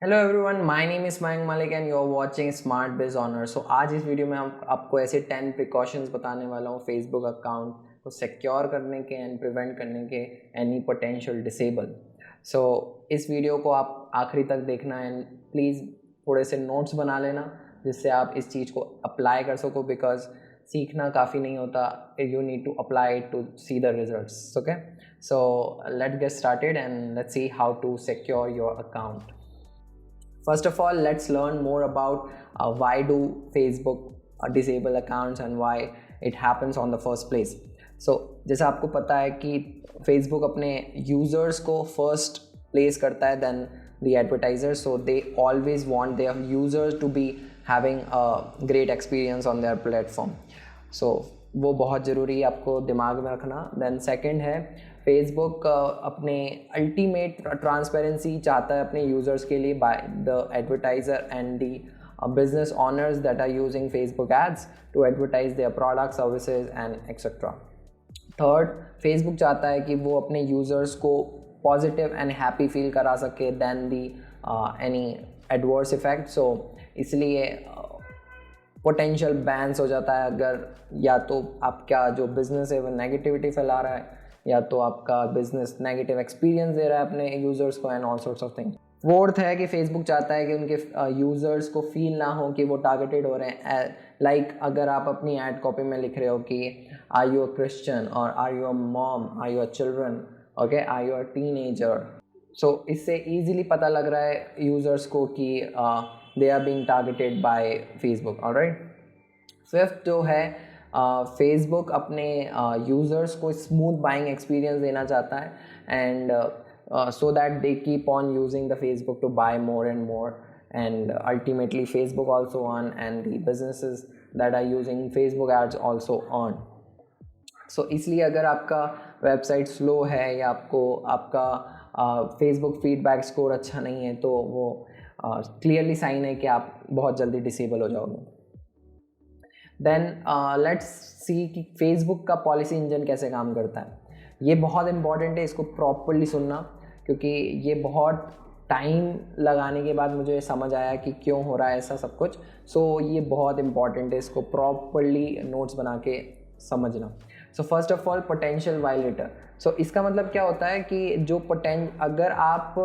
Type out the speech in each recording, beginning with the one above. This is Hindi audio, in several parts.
Hello everyone, my name is Mayank Malik and you are watching smart biz owner. So आज इस वीडियो में हम आपको ऐसे 10 प्रिकॉशंस बताने वाला हूँ फेसबुक अकाउंट को सिक्योर करने के एंड प्रिवेंट करने के एनी पोटेंशियल डिसेबल। सो इस वीडियो को आप आखिरी तक देखना एंड प्लीज़ थोड़े से नोट्स बना लेना जिससे आप इस चीज़ को अप्लाई कर सको, बिकॉज सीखना काफ़ी नहीं होता, you need to apply to see the results. Okay, so let's get started and let's see how to secure your account. First of all, let's learn more about why do Facebook disable accounts and why it happens on the first place. So जैसा आपको पता है कि Facebook अपने users को first place करता है than the advertisers, so they always want their users to be having a great experience on their platform. So वो बहुत ज़रूरी है आपको दिमाग में रखना। देन सेकंड है, फेसबुक अपने अल्टीमेट ट्रांसपेरेंसी चाहता है अपने यूज़र्स के लिए by the advertiser and the business owners that are using Facebook ads to advertise their product services and etcetera. Third, Facebook चाहता है कि वो अपने यूज़र्स को पॉजिटिव एंड हैप्पी फील करा सके than the any adverse effect. So इसलिए पोटेंशियल बैन्स हो जाता है अगर या तो आपका जो बिज़नेस है वो नेगेटिविटी फैला रहा है या तो आपका बिज़नेस नेगेटिव एक्सपीरियंस दे रहा है अपने यूज़र्स को and all sorts of things. Fourth है कि फेसबुक चाहता है कि उनके यूज़र्स को फील ना हो कि वो टारगेटेड हो रहे हैं। लाइक अगर आप अपनी ऐड कॉपी में लिख रहे हो कि आर यू अ क्रिश्चियन और are you a mom, are you a children, okay, are you a teenager, so इससे ईजिली पता लग रहा है यूज़र्स को कि they are being targeted by Facebook. Alright, fifth जो है, फेसबुक अपने यूज़र्स को स्मूथ बाइंग एक्सपीरियंस देना चाहता है and so that they keep on using the Facebook to buy more and more and ultimately Facebook also earn and the businesses that are using Facebook ads also earn. So इसलिए अगर आपका वेबसाइट स्लो है या आपका फेसबुक फीडबैक स्कोर अच्छा नहीं है तो वो क्लियरली साइन है कि आप बहुत जल्दी डिसेबल हो जाओगे। देन लेट्स सी कि फेसबुक का पॉलिसी इंजन कैसे काम करता है। ये बहुत इंपॉर्टेंट है, इसको प्रॉपरली सुनना, क्योंकि ये बहुत टाइम लगाने के बाद मुझे समझ आया कि क्यों हो रहा है ऐसा सब कुछ। सो ये बहुत इंपॉर्टेंट है, इसको प्रॉपरली नोट्स बना के समझना। So first of all, potential violator. So इसका मतलब क्या होता है कि जो अगर आप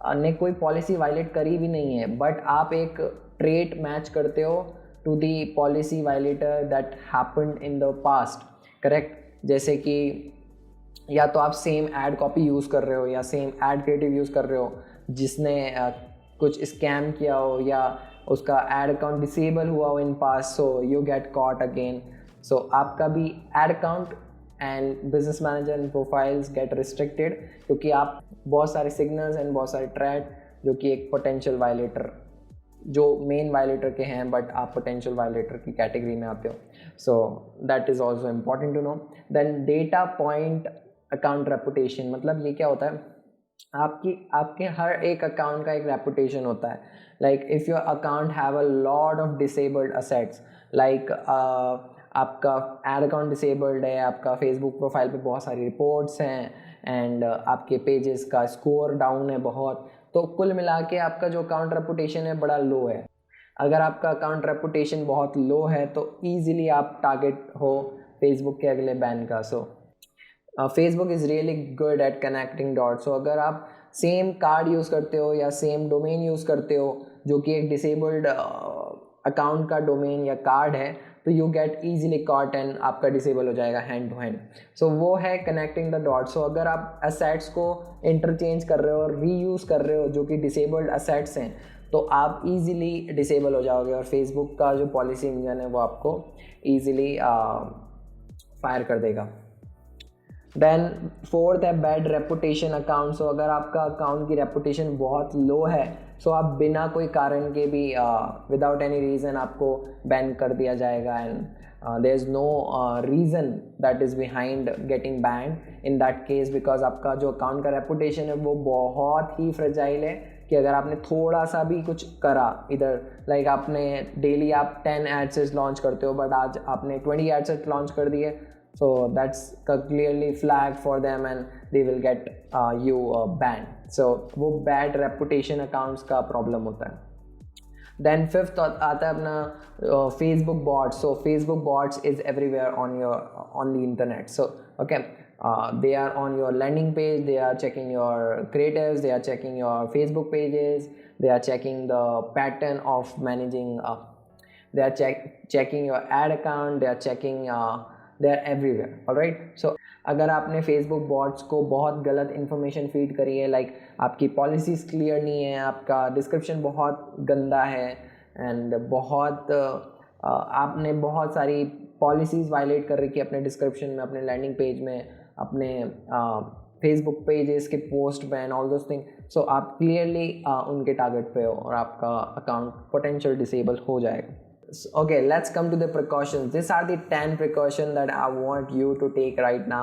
ने कोई पॉलिसी वायलेट करी भी नहीं है बट आप एक ट्रेट मैच करते हो to the policy violator that happened in the past, correct, जैसे कि या तो आप सेम ऐड कॉपी यूज़ कर रहे हो या सेम ऐड क्रिएटिव यूज़ कर रहे हो जिसने कुछ स्कैम किया हो या उसका ऐड अकाउंट डिसेबल हुआ हो in past, so you get caught again. So आपका भी ad account and business manager and profiles get restricted, क्योंकि आप बहुत सारे सिग्नल्स एंड बहुत सारे ट्रेड जो कि एक पोटेंशियल वायलेटर जो मेन वायलेटर के हैं बट आप पोटेंशियल वायलेटर की कैटेगरी में आते हो। So that is also important to know. Then data point account reputation, मतलब ये क्या होता है, आपके हर एक अकाउंट का एक रेपुटेशन होता है। Like if your account have a lot of disabled assets, like आपका एड अकाउंट डिसेबल्ड है, आपका फेसबुक प्रोफाइल पे बहुत सारी रिपोर्ट्स हैं एंड आपके पेजेस का स्कोर डाउन है बहुत, तो कुल मिला के आपका जो अकाउंट रेपुटेशन है बड़ा लो है। अगर आपका अकाउंट रेपुटेशन बहुत लो है तो ईजिली आप टारगेट हो फेसबुक के अगले बैन का। So Facebook is really good at connecting dots. So अगर आप सेम कार्ड यूज़ करते हो या सेम डोमेन यूज़ करते हो जो कि एक डिसेबल्ड अकाउंट का डोमेन या कार्ड है, तो you get easily caught and आपका डिसेबल हो जाएगा हैंड टू हैंड। सो वो है कनेक्टिंग द डॉट्स। सो अगर आप असेट्स को इंटरचेंज कर रहे हो और रीयूज़ कर रहे हो जो कि डिसेबल्ड असेट्स हैं, तो आप इजीली डिसेबल हो जाओगे और फेसबुक का जो पॉलिसी इंजन है वो आपको इजीली फायर कर देगा। देन फोर्थ है बैड रेपुटेशन अकाउंट। सो अगर आपका अकाउंट की रेपुटेशन बहुत लो है, सो आप बिना कोई कारण के भी विदाउट एनी रीज़न आपको बैन कर दिया जाएगा and there is no reason that is behind getting ban in that case, because आपका जो अकाउंट का रेपुटेशन है वो बहुत ही फ्रेजाइल है कि अगर आपने थोड़ा सा भी कुछ करा इधर, लाइक आपने डेली आप 10 एड्स लॉन्च करते हो बट आज आपने 20 एड्स लॉन्च कर दिए, so that's a clearly flag for them and they will get you banned. सो वो बैड रेपुटेशन अकाउंट्स का प्रॉब्लम होता है. देन फिफ्थ आता है अपना Facebook bots. So Facebook bots is everywhere on the internet. So okay, they are on your landing page, they are checking your creatives, they are checking your Facebook pages, they are checking the pattern of managing, they are checking your ad account, they are checking, they are everywhere. Alright, so अगर आपने फेसबुक बॉट्स को बहुत गलत इन्फॉर्मेशन फीड करी है, लाइक आपकी पॉलिसीज़ क्लियर नहीं है, आपका डिस्क्रिप्शन बहुत गंदा है, एंड बहुत आपने बहुत सारी पॉलिसीज़ वायलेट कर रखी है अपने डिस्क्रिप्शन में, अपने लैंडिंग पेज में, अपने फेसबुक पेजेस के पोस्ट में एंड ऑल दोस थिंग. सो आप क्लियरली उनके टारगेट पे हो और आपका अकाउंट पोटेंशियल डिसेबल हो जाएगा. Okay, let's come to the precautions. These are the 10 precautions that I want you to take right now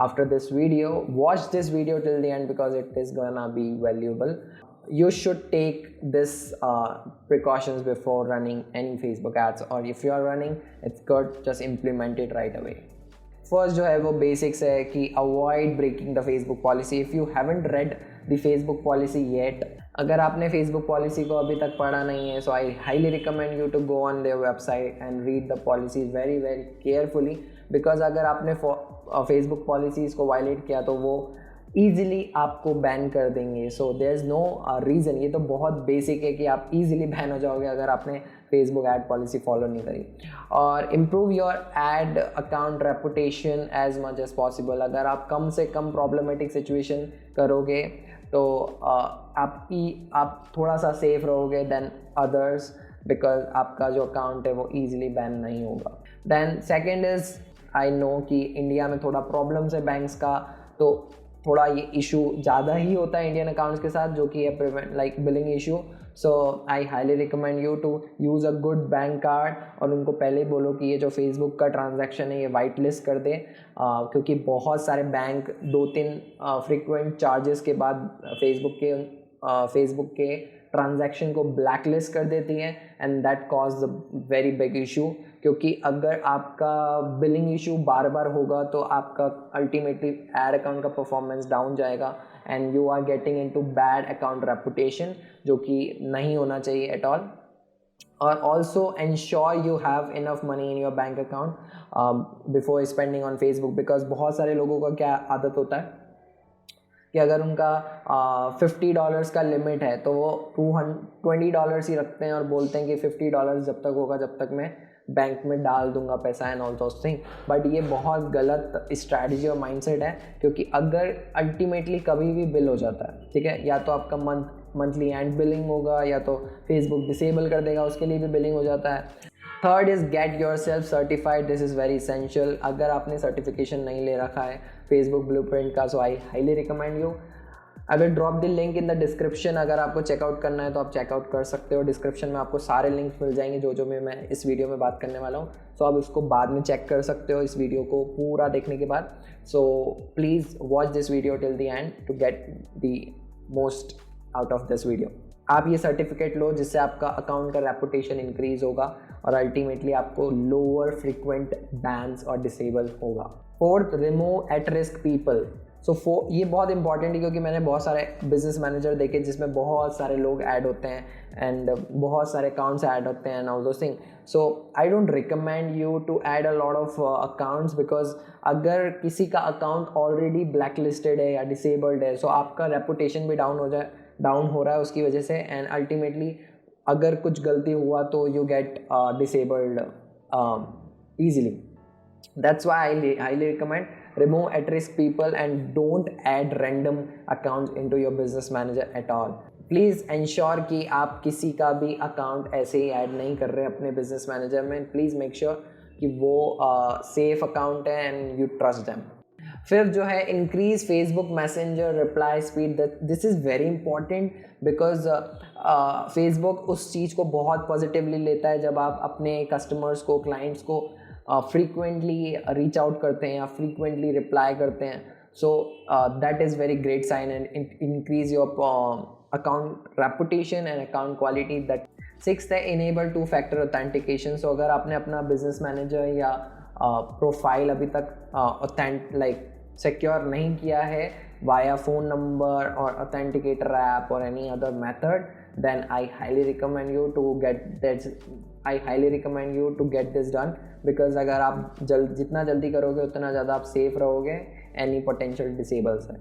after this video. Watch this video till the end because it is gonna be valuable. You should take this precautions before running any Facebook ads, or if you are running, it's good, just implement it right away. First जो है वो बेसिक्स है कि avoid breaking the Facebook policy. If you haven't read the Facebook policy yet, अगर आपने Facebook policy को अभी तक पढ़ा नहीं है, so I highly recommend you to go on their website and read the policies very very carefully, because अगर आपने Facebook policies को violate किया तो वो ईज़िली आपको बैन कर देंगे. So there is no reason. ये तो बहुत बेसिक है कि आप ईज़िली बैन हो जाओगे अगर आपने फेसबुक एड पॉलिसी फॉलो नहीं करी. और improve your ad account reputation as much as possible. अगर आप कम से कम प्रॉब्लमेटिक सिचुएशन करोगे तो आप थोड़ा सा सेफ रहोगे देन अदर्स, बिकॉज आपका जो अकाउंट है वो ईज़िली बैन नहीं होगा. Then second is, I know कि इंडिया में थोड़ा प्रॉब्लम्स है बैंक्स का, तो थोड़ा ये इशू ज़्यादा ही होता है इंडियन अकाउंट्स के साथ, जो कि है prevent like billing issue. So I highly recommend you to use a good bank card, और उनको पहले ही बोलो कि ये जो फेसबुक का ट्रांजैक्शन है ये वाइट लिस्ट कर दे, क्योंकि बहुत सारे बैंक 2-3 फ्रीक्वेंट चार्जेस के बाद फेसबुक के ट्रांजैक्शन को ब्लैक लिस्ट कर देती हैं, and that cause the very big issue. क्योंकि अगर आपका बिलिंग इशू बार बार होगा तो आपका अल्टीमेटली एड अकाउंट का परफॉर्मेंस डाउन जाएगा, and you are getting into bad account reputation, जो कि नहीं होना चाहिए एट ऑल. और also ensure you have enough money in your bank account before spending on Facebook, because बहुत सारे लोगों का क्या आदत होता है कि अगर उनका $50 का लिमिट है तो वो $20 ही रखते हैं और बोलते हैं कि $50 जब तक होगा जब तक मैं बैंक में डाल दूंगा पैसा and all those thing. But ये बहुत गलत स्ट्रैटेजी और माइंडसेट है, क्योंकि अगर अल्टीमेटली कभी भी बिल हो जाता है, ठीक है, या तो आपका मंथली एंड बिलिंग होगा या तो फेसबुक डिसेबल कर देगा, उसके लिए भी बिलिंग हो जाता है. Third is get your self certified. This is very essential. अगर आपने सर्टिफिकेशन नहीं ले रखा है फेसबुक ब्लूप्रिंट का, so I highly recommend you. I will drop the link in the description. अगर आपको चेकआउट करना है तो आप चेकआउट कर सकते हो. डिस्क्रिप्शन में आपको सारे लिंक्स मिल जाएंगे जो मैं इस वीडियो में बात करने वाला हूँ. सो आप उसको बाद में चेक कर सकते हो इस वीडियो को पूरा देखने के बाद. So please watch this video till the end to get the most out of this video. आप ये सर्टिफिकेट लो जिससे आपका अकाउंट का रेपुटेशन इंक्रीज होगा और अल्टीमेटली आपको लोअर फ्रीक्वेंट बैन्स और डिसेबल होगा. Fourth, remove at risk people. So ये बहुत इंपॉर्टेंट है, क्योंकि मैंने बहुत सारे बिजनेस मैनेजर देखे जिसमें बहुत सारे लोग ऐड होते हैं एंड बहुत सारे अकाउंट्स ऐड होते हैं and all those thing. So I don't recommend you to add a lot of accounts, because अगर किसी का अकाउंट ऑलरेडी ब्लैक लिस्टेड है या डिसेबल्ड है, सो आपका रेपुटेशन भी डाउन हो रहा है उसकी वजह से, एंड अल्टीमेटली अगर कुछ गलती हुआ तो you gate disabled easily. That's why I highly recommend remove at-risk people and don't add random accounts into your business manager at all. Please ensure कि आप किसी का भी अकाउंट ऐसे ही ऐड नहीं कर रहे अपने बिजनेस मैनेजर में. प्लीज़ मेक श्योर कि वो सेफ अकाउंट है एंड यू ट्रस्ट देम. फिर जो है increase Facebook messenger reply speed. This is very important because Facebook उस चीज़ को बहुत पॉजिटिवली लेता है जब आप अपने कस्टमर्स को, क्लाइंट्स को फ्रीक्वेंटली रीच आउट करते हैं या फ्रीक्वेंटली रिप्लाई करते हैं. So that is very great sign and increase your account reputation and account quality. That sixth है इनेबल 2-factor ऑथेंटिकेशन. सो अगर आपने अपना बिजनेस मैनेजर या प्रोफाइल अभी तक सिक्योर नहीं किया है via phone number or authenticator app or any other method, then I highly recommend you to get this done, because अगर आप जितना जल्दी करोगे उतना ज़्यादा आप सेफ रहोगे any potential disables है.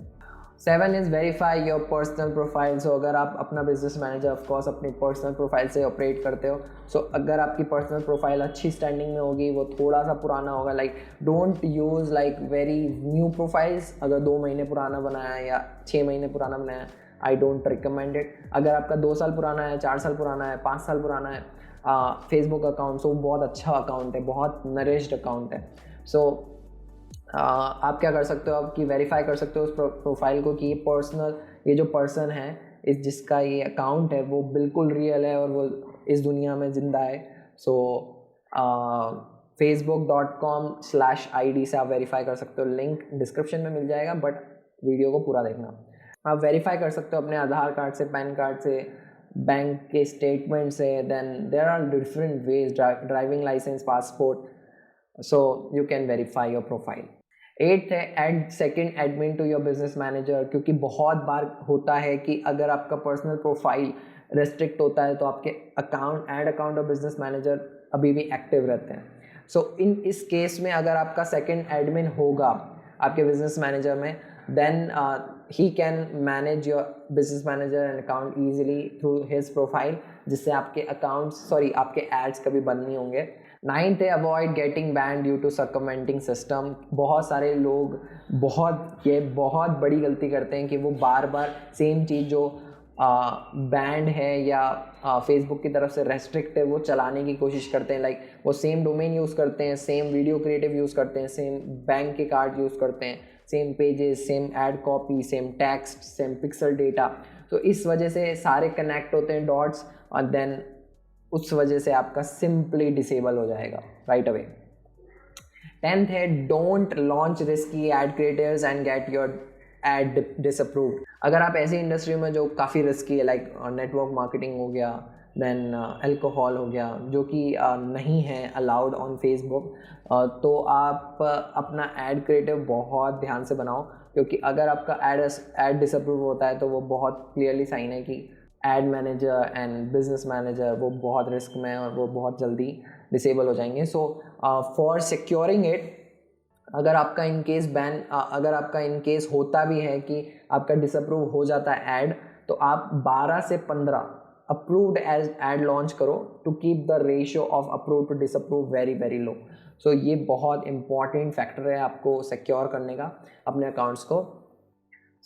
7 is verify your personal profile. So अगर आप अपना बिजनेस मैनेजर ऑफकोर्स अपनी पर्सनल प्रोफाइल से ऑपरेट करते हो, सो अगर आपकी पर्सनल प्रोफाइल अच्छी स्टैंडिंग में होगी, वो थोड़ा सा पुराना होगा, like don't use like very new profiles. अगर 2 महीने पुराना बनाया है या 6 महीने पुराना बनाया, आई डोंट रिकमेंड इट. अगर आपका 2 साल पुराना है, 4 साल पुराना है, 5 साल पुराना है फेसबुक अकाउंट, सो बहुत अच्छा अकाउंट है, बहुत नरिश्ड अकाउंट है. सो आप क्या कर सकते हो, आपकी वेरीफाई कर सकते हो उस प्रोफाइल को कि ये जो पर्सन है, इस जिसका ये अकाउंट है वो बिल्कुल रियल है और वो इस दुनिया में ज़िंदा है. सो facebook.com/id से आप वेरीफाई कर सकते हो. लिंक डिस्क्रिप्शन में मिल जाएगा, बट वीडियो को पूरा देखना. आप वेरीफाई कर सकते हो अपने आधार कार्ड से, पैन कार्ड से, बैंक के स्टेटमेंट से. Then there are different ways, driving licence, passport, so you can verify your profile. 8 है add second admin to your business manager. क्योंकि बहुत बार होता है कि अगर आपका पर्सनल प्रोफाइल रेस्ट्रिक्ट होता है तो आपके ऐड अकाउंट और बिजनेस मैनेजर अभी भी एक्टिव रहते हैं. सो इस केस में अगर आपका सेकेंड एडमिन होगा आपके बिजनेस मैनेजर में, then he can manage your business manager and account easily through his profile, जिससे आपके एड्स कभी बंद नहीं होंगे. 9th है avoid getting banned due to circumventing system. बहुत सारे लोग बहुत बड़ी गलती करते हैं कि वो बार बार सेम चीज़ जो बैंड है या फेसबुक की तरफ से रेस्ट्रिक्ट है वो चलाने की कोशिश करते हैं. लाइक वो सेम डोमेन यूज़ करते हैं, सेम वीडियो क्रिएटिव यूज़ करते हैं, सेम बैंक के कार्ड यूज़ करते हैं, same pages, same ad copy, same text, same pixel data. तो इस वजह से सारे कनेक्ट होते हैं डॉट्स, और देन उस वजह से आपका सिंपली डिसेबल हो जाएगा राइट अवे. 10th है don't launch risky ad creatives and get your ad disapproved. अगर आप ऐसी इंडस्ट्री में जो काफ़ी रिस्की है, लाइक नेटवर्क मार्केटिंग हो गया, देन अल्कोहल हो गया, जो कि नहीं है अलाउड ऑन फेसबुक, तो आप अपना एड क्रिएटिव बहुत ध्यान से बनाओ. क्योंकि अगर आपका एड डिसअप्रूव होता है तो वो बहुत क्लियरली साइन है कि add manager and business manager वो बहुत रिस्क में और वो बहुत जल्दी डिसेबल हो जाएंगे. सो फॉर सिक्योरिंग इट, अगर आपका इन केस होता भी है कि आपका डिसअप्रूव हो जाता है एड, तो आप 12 से 15 अप्रूव्ड एज एड लॉन्च करो to keep the ratio of approve to disapprove very very low. So ये बहुत इंपॉर्टेंट फैक्टर है आपको सिक्योर करने का अपने अकाउंट्स को.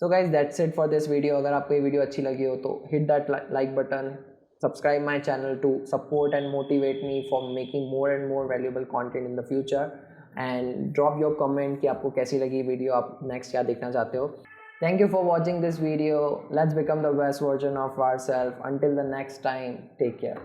So guys that's it for this video. अगर आपको ये वीडियो अच्छी लगी हो तो hit that like button, subscribe my channel to support and motivate me for making more and more valuable content in the future, and drop your comment कि आपको कैसी लगी वीडियो, आप नेक्स्ट क्या देखना चाहते हो. Thank you for watching this video. Let's become the best version of our self. Until the next time, take care.